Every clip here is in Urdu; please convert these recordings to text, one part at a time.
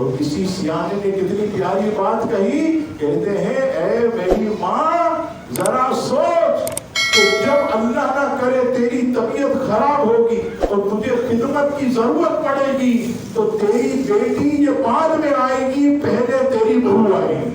اور کسی سیانے نے کتنی پیاری بات کہی، کہتے ہیں اے میری ماں ذرا سوچ کہ جب اللہ نہ کرے تیری طبیعت خراب ہوگی اور تجھے خدمت کی ضرورت پڑے گی تو تیری بیٹی یہ بعد میں آئے گی، پہلے تیری بہو آئے گی۔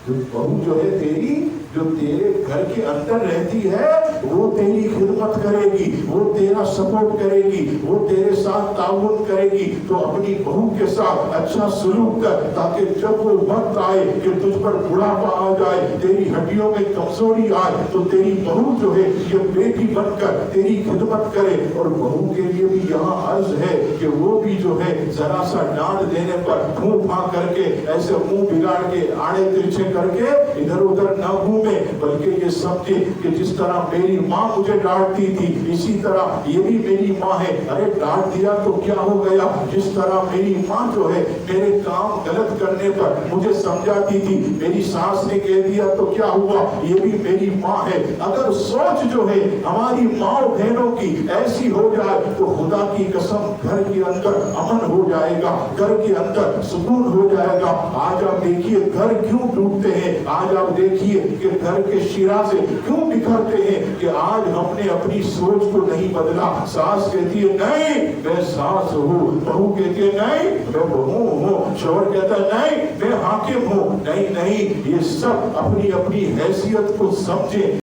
جو بہو جو ہے تیری، جو تیرے گھر کے اندر رہتی ہے، وہ تیری خدمت کرے گی، وہ تیرا سپورٹ کرے گی، وہ تیرے ساتھ تعاون کرے گی۔ تو اپنی بہو کے ساتھ اچھا سلوک کر، تاکہ جب وہ وقت آئے کہ تجھ پر بڑھاپا آ جائے، تیری ہڈیوں میں کمزوری آئے، تو تیری بہو جو ہے یہ بیٹی بن کر تیری خدمت کرے۔ اور بہو کے لیے بھی یہاں عرض ہے کہ وہ بھی جو ہے ذرا سا ڈانٹ دینے پر پھوں پھاں کر کے، ایسے منہ بگاڑ کے، آڑے ترچھے کر کے ادھر ادھر نہ گھومے، بلکہ یہ سمجھے کہ جس طرح میری ماں مجھے ڈانٹتی تھی اسی طرح یہ بھی میری ماں ہے۔ ارے ڈانٹ دیا تو کیا ہو گیا، جس طرح میری ماں جو ہے میرے کام غلط کرنے پر مجھے سمجھاتی تھی، میری ساس نے کہہ دیا تو کیا ہوا، یہ بھی میری ماں ہے۔ اگر سوچ جو ہے ہماری ماں بہنوں کی ایسی ہو جائے تو خدا کی قسم گھر کے اندر امن ہو جائے گا، گھر کے اندر سکون ہو جائے گا۔ آج آپ دیکھیے گھر کیوں ٹوٹتے ہیں، آج آپ دیکھیے کہ گھر کے شیرازے کیوں بکھرتے ہیں، کہ آج ہم نے اپنی سوچ کو نہیں بدلا۔ ساس کہتی ہے نہیں میں ساس ہوں، بہو کہتی ہے نہیں میں بہو ہوں، شوہر کہتا ہے نہیں میں حاکم ہوں۔ نہیں، یہ سب اپنی اپنی حیثیت کو سمجھے۔